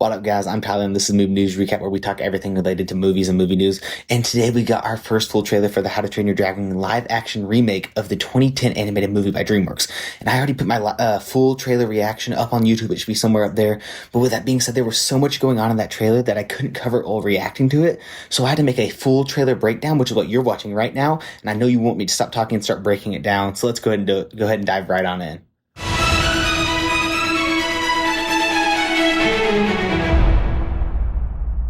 What up, guys? I'm Tyler, and this is Movie News Recap, where we talk everything related to movies and movie news. And today we got our first full trailer for the How to Train Your Dragon live-action remake of the 2010 animated movie by DreamWorks. And I already put my full trailer reaction up on YouTube. It should be somewhere up there. But with that being said, there was so much going on in that trailer that I couldn't cover all reacting to it. So I had to make a full trailer breakdown, which is what you're watching right now. And I know you want me to stop talking and start breaking it down. So let's go ahead and do it. Go ahead and dive right on in.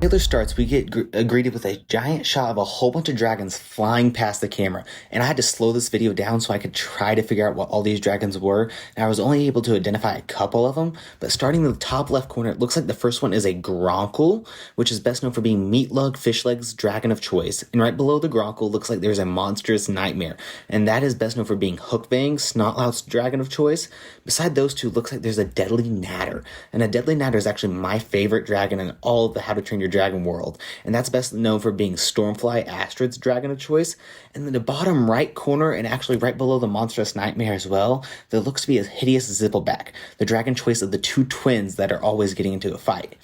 Trailer starts, we get greeted with a giant shot of a whole bunch of dragons flying past the camera, and I had to slow this video down so I could try to figure out what all these dragons were, and I was only able to identify a couple of them. But starting in the top left corner, it looks like the first one is a Gronkle, which is best known for being Meatlug Fishleg's dragon of choice, and right below the Gronkle looks like there's a Monstrous Nightmare, and that is best known for being Hookfang, Snotlout's dragon of choice. Beside those two, looks like there's a Deadly Natter, and a Deadly Natter is actually my favorite dragon in all of the How to Train Your Dragon world, and that's best known for being Stormfly, Astrid's dragon of choice. And then the bottom right corner, and actually right below the Monstrous Nightmare as well, there looks to be a hideous Zippleback, the dragon choice of the two twins that are always getting into a fight.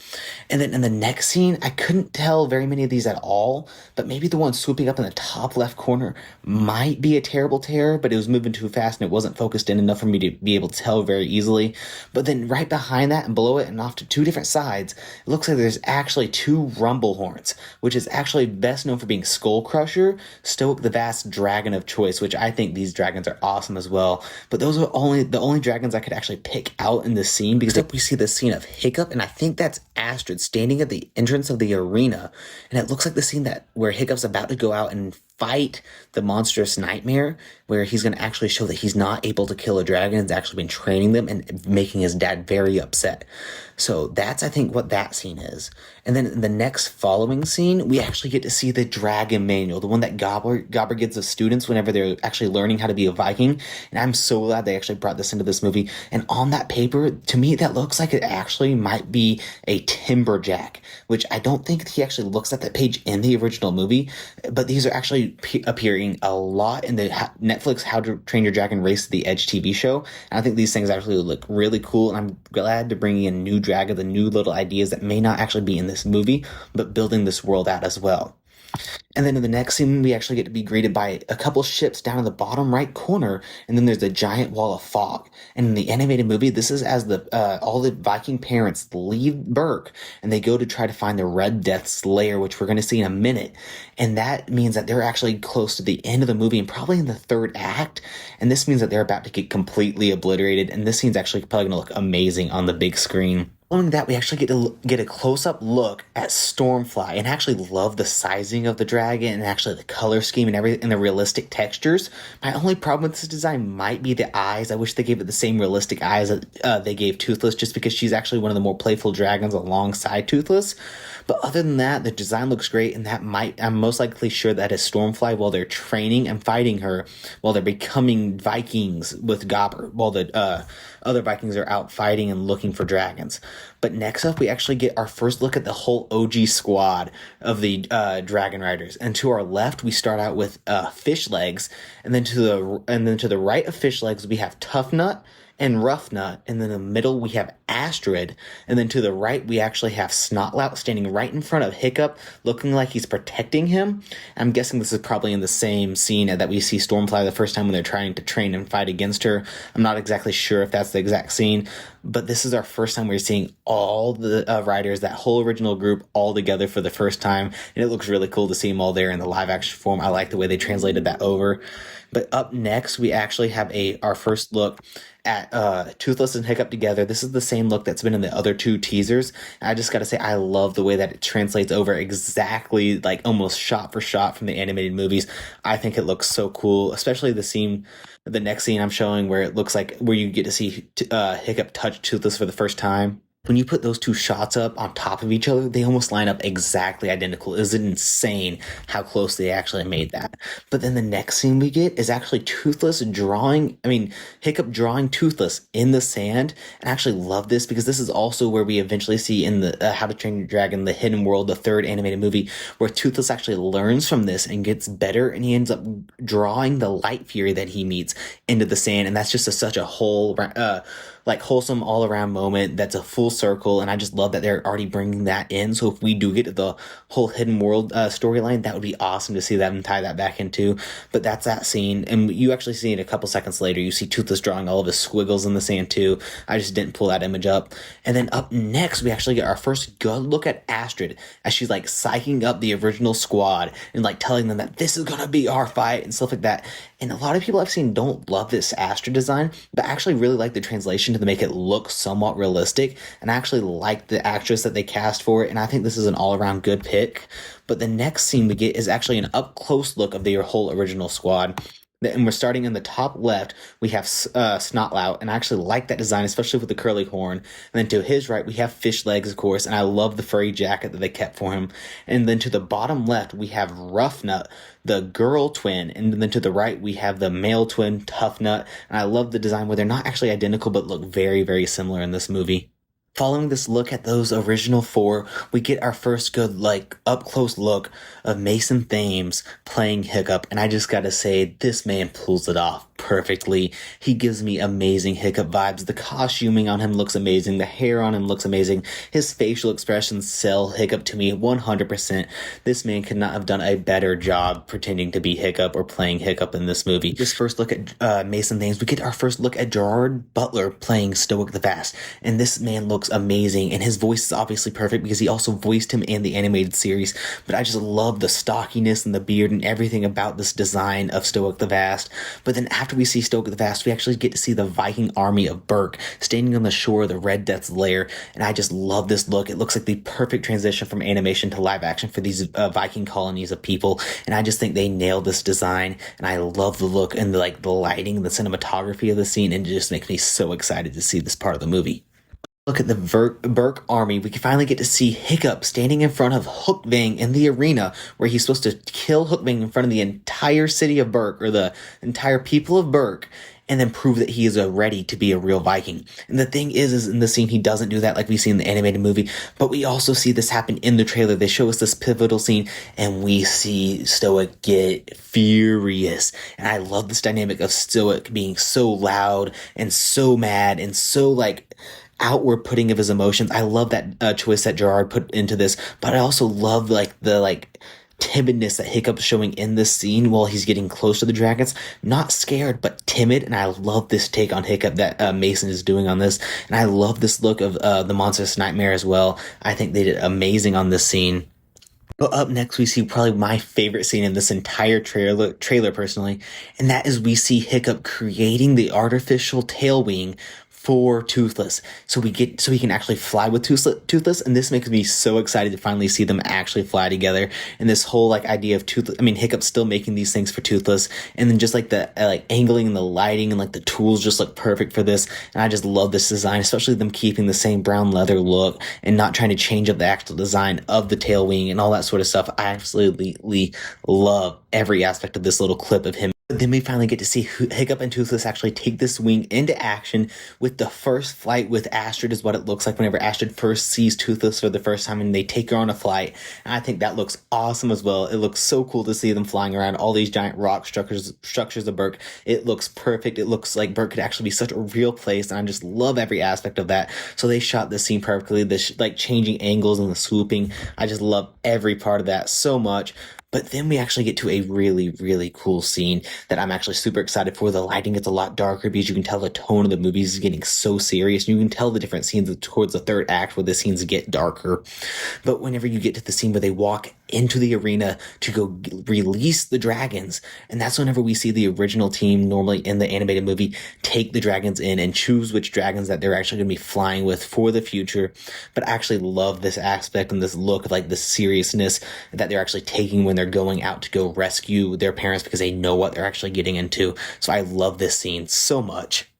And then in the next scene, I couldn't tell very many of these at all, but maybe the one swooping up in the top left corner might be a Terrible Terror, but it was moving too fast and it wasn't focused in enough for me to be able to tell very easily. But then right behind that and below it and off to two different sides, it looks like there's actually two Rumblehorns, which is actually best known for being Skull Crusher, Stoic the Vast dragon of choice, which I think these dragons are awesome as well. But those are the only dragons I could actually pick out in this scene, because we see the scene of Hiccup, and I think that's Astrid standing at the entrance of the arena, and it looks like the scene where Hiccup's about to go out and fight the Monstrous Nightmare, where he's going to actually show that he's not able to kill a dragon. He's actually been training them and making his dad very upset. So that's, I think, what that scene is. And then in the next following scene, we actually get to see the Dragon Manual, the one that Gobbler gives the students whenever they're actually learning how to be a Viking. And I'm so glad they actually brought this into this movie. And on that paper, to me, that looks like it actually might be a Timberjack, which I don't think he actually looks at that page in the original movie. But these are actually appearing a lot in the Netflix How to Train Your Dragon Race to the Edge TV show. And I think these things actually look really cool, and I'm glad to bring in new dragon, the new little ideas that may not actually be in this movie, but building this world out as well. And then in the next scene, we actually get to be greeted by a couple ships down in the bottom right corner, and then there's a giant wall of fog. And in the animated movie, this is as all the Viking parents leave Berk, and they go to try to find the Red Death's lair, which we're going to see in a minute. And that means that they're actually close to the end of the movie, and probably in the third act. And this means that they're about to get completely obliterated, and this scene's actually probably going to look amazing on the big screen. Following that, we actually get a close-up look at Stormfly, and actually love the sizing of the dragon and actually the color scheme and everything and the realistic textures. My only problem with this design might be the eyes. I wish they gave it the same realistic eyes that they gave Toothless, just because she's actually one of the more playful dragons alongside Toothless. But other than that, the design looks great, and I'm most likely sure that is Stormfly while they're training and fighting her, while they're becoming Vikings with Gobber, while the other Vikings are out fighting and looking for dragons. But next up, we actually get our first look at the whole OG squad of the Dragon Riders. And to our left, we start out with Fishlegs, and then to the right of Fishlegs, we have Toughnut and Roughnut, and then in the middle we have Astrid, and then to the right we actually have Snotlout standing right in front of Hiccup, looking like he's protecting him. I'm guessing this is probably in the same scene that we see Stormfly the first time when they're trying to train and fight against her. I'm not exactly sure if that's the exact scene, but this is our first time we're seeing all the riders, that whole original group, all together for the first time, and it looks really cool to see them all there in the live action form. I like the way they translated that over. But up next, we actually have our first look at Toothless and Hiccup together. This is the same look that's been in the other two teasers. And I just got to say, I love the way that it translates over exactly, like almost shot for shot from the animated movies. I think it looks so cool, especially the next scene I'm showing, where it looks like where you get to see Hiccup touch Toothless for the first time. When you put those two shots up on top of each other, they almost line up exactly identical. It is insane how close they actually made that. But then the next scene we get is actually Hiccup drawing Toothless in the sand. And I actually love this, because this is also where we eventually see in the How to Train Your Dragon, The Hidden World, the third animated movie, where Toothless actually learns from this and gets better, and he ends up drawing the Light Fury that he meets into the sand. And that's just such a whole like wholesome all around moment that's a full circle, and I just love that they're already bringing that in. So if we do get to the whole hidden world storyline, that would be awesome to see them tie that back into. But that's that scene, and you actually see it a couple seconds later. You see Toothless drawing all of his squiggles in the sand too. I just didn't pull that image up. And then up next, we actually get our first good look at Astrid as she's like psyching up the original squad and like telling them that this is gonna be our fight and stuff like that. And a lot of people I've seen don't love this Astrid design, but actually really like the translation to make it look somewhat realistic. And I actually like the actress that they cast for it, and I think this is an all-around good pick. But the next scene we get is actually an up-close look of the whole original squad. And we're starting in the top left, we have Snotlout, and I actually like that design, especially with the curly horn. And then to his right, we have Fish Legs, of course, and I love the furry jacket that they kept for him. And then to the bottom left, we have Rough Nut, the girl twin, and then to the right, we have the male twin, Tough Nut. And I love the design where they're not actually identical, but look very, very similar in this movie. Following this look at those original four, we get our first good, like, up-close look of Mason Thames playing Hiccup, and I just gotta say, this man pulls it off perfectly. He gives me amazing Hiccup vibes. The costuming on him looks amazing. The hair on him looks amazing. His facial expressions sell Hiccup to me 100%. This man could not have done a better job pretending to be Hiccup or playing Hiccup in this movie. This first look at Mason Thames, we get our first look at Gerard Butler playing Stoic the Vast, and this man looks amazing, and his voice is obviously perfect because he also voiced him in the animated series. But I just love the stockiness and the beard and everything about this design of Stoic the Vast. But then after we see Stoic the Vast, we actually get to see the Viking army of Berk standing on the shore of the Red Death's lair, and I just love this look. It looks like the perfect transition from animation to live action for these Viking colonies of people, and I just think they nailed this design, and I love the look and the lighting, the cinematography of the scene, and it just makes me so excited to see this part of the movie. Look at the Berk army. We can finally get to see Hiccup standing in front of Hookvang in the arena where he's supposed to kill Hookvang in front of the entire city of Berk, or the entire people of Berk, and then prove that he is ready to be a real Viking. And the thing is in the scene, he doesn't do that like we see in the animated movie, but we also see this happen in the trailer. They show us this pivotal scene, and we see Stoic get furious. And I love this dynamic of Stoic being so loud and so mad and so, like, outward putting of his emotions. I love that choice that Gerard put into this, but I also love the timidness that Hiccup's showing in this scene while he's getting close to the dragons. Not scared, but timid, and I love this take on Hiccup that Mason is doing on this, and I love this look of the Monstrous Nightmare as well. I think they did amazing on this scene. But up next, we see probably my favorite scene in this entire trailer personally, and that is we see Hiccup creating the artificial tail wing for Toothless, so he can actually fly with Toothless, and this makes me so excited to finally see them actually fly together. And this whole idea of Toothless, I mean, Hiccup's still making these things for Toothless, and then just the angling and the lighting and the tools just look perfect for this. And I just love this design, especially them keeping the same brown leather look and not trying to change up the actual design of the tail wing and all that sort of stuff. I absolutely love every aspect of this little clip of him. But then we finally get to see Hiccup and Toothless actually take this wing into action with the first flight with Astrid, is what it looks like whenever Astrid first sees Toothless for the first time and they take her on a flight. And I think that looks awesome as well. It looks so cool to see them flying around all these giant rock structures of Berk. It looks perfect. It looks like Berk could actually be such a real place, and I just love every aspect of that. So they shot this scene perfectly. This changing angles and the swooping. I just love every part of that so much. But then we actually get to a really, really cool scene that I'm actually super excited for. The lighting gets a lot darker because you can tell the tone of the movie is getting so serious. You can tell the different scenes towards the third act where the scenes get darker. But whenever you get to the scene where they walk into the arena to go release the dragons, and that's whenever we see the original team normally in the animated movie take the dragons in and choose which dragons that they're actually going to be flying with for the future. But I actually love this aspect and this look of the seriousness that they're actually taking when they're going out to go rescue their parents, because they know what they're actually getting into. So I love this scene so much.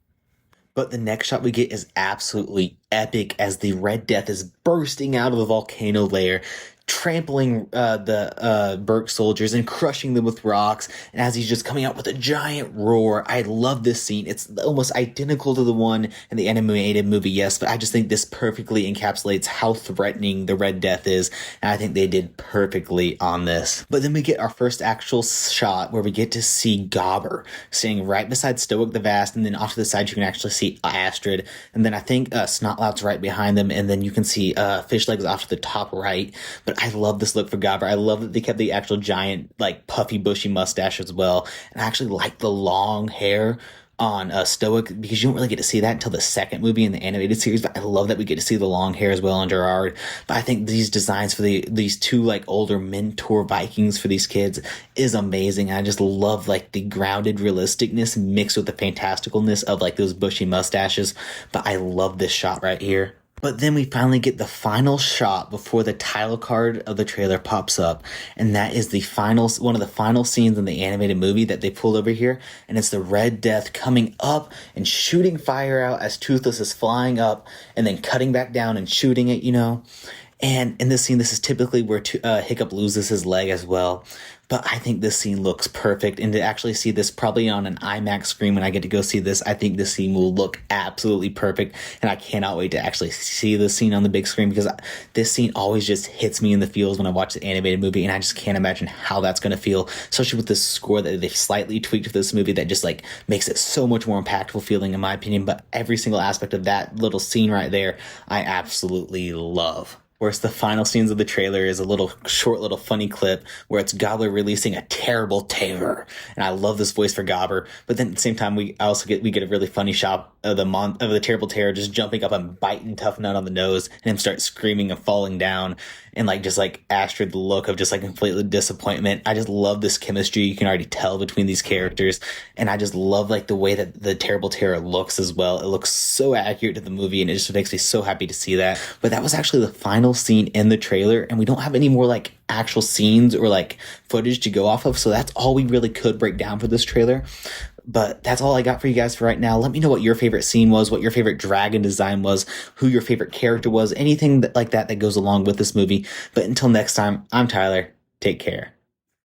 But the next shot we get is absolutely epic as the Red Death is bursting out of the volcano lair, trampling the Burke soldiers and crushing them with rocks. And as he's just coming out with a giant roar, I love this scene. It's almost identical to the one in the animated movie, yes, but I just think this perfectly encapsulates how threatening the Red Death is. And I think they did perfectly on this. But then we get our first actual shot where we get to see Gobber sitting right beside Stoic the Vast, and then off to the side you can actually see Astrid, and then I think Snotlout's right behind them, and then you can see Fishlegs off to the top right. But I love this look for Gobber. I love that they kept the actual giant, like, puffy, bushy mustache as well, and I actually like the long hair on Stoic, because you don't really get to see that until the second movie in the animated series, but I love that we get to see the long hair as well on Gerard. But I think these designs for these two, like, older mentor Vikings for these kids is amazing. I just love, like, the grounded realisticness mixed with the fantasticalness of, like, those bushy mustaches. But I love this shot right here. But then we finally get the final shot before the title card of the trailer pops up. And that is one of the final scenes in the animated movie that they pulled over here. And it's the Red Death coming up and shooting fire out as Toothless is flying up and then cutting back down and shooting it, And in this scene, this is typically where Hiccup loses his leg as well. But I think this scene looks perfect. And to actually see this probably on an IMAX screen when I get to go see this, I think this scene will look absolutely perfect. And I cannot wait to actually see this scene on the big screen, because this scene always just hits me in the feels when I watch the animated movie. And I just can't imagine how that's going to feel, especially with this score that they've slightly tweaked for this movie that just, like, makes it so much more impactful feeling, in my opinion. But every single aspect of that little scene right there, I absolutely love. Whereas the final scenes of the trailer is a short little funny clip where it's Gobbler releasing a terrible terror, and I love this voice for Gobber. But then at the same time, we get a really funny shot of the terrible terror just jumping up and biting Tough Nut on the nose, and him start screaming and falling down, and just Astrid, the look of just like completely disappointment. I just love this chemistry you can already tell between these characters, and I just love the way that the terrible terror looks as well. It looks so accurate to the movie, and it just makes me so happy to see that. But that was actually the final scene in the trailer, and we don't have any more actual scenes or footage to go off of, so that's all we really could break down for this trailer. But that's all I got for you guys for right now. Let me know what your favorite scene was, what your favorite dragon design was, who your favorite character was, anything that goes along with this movie. But until next time, I'm Tyler. Take care.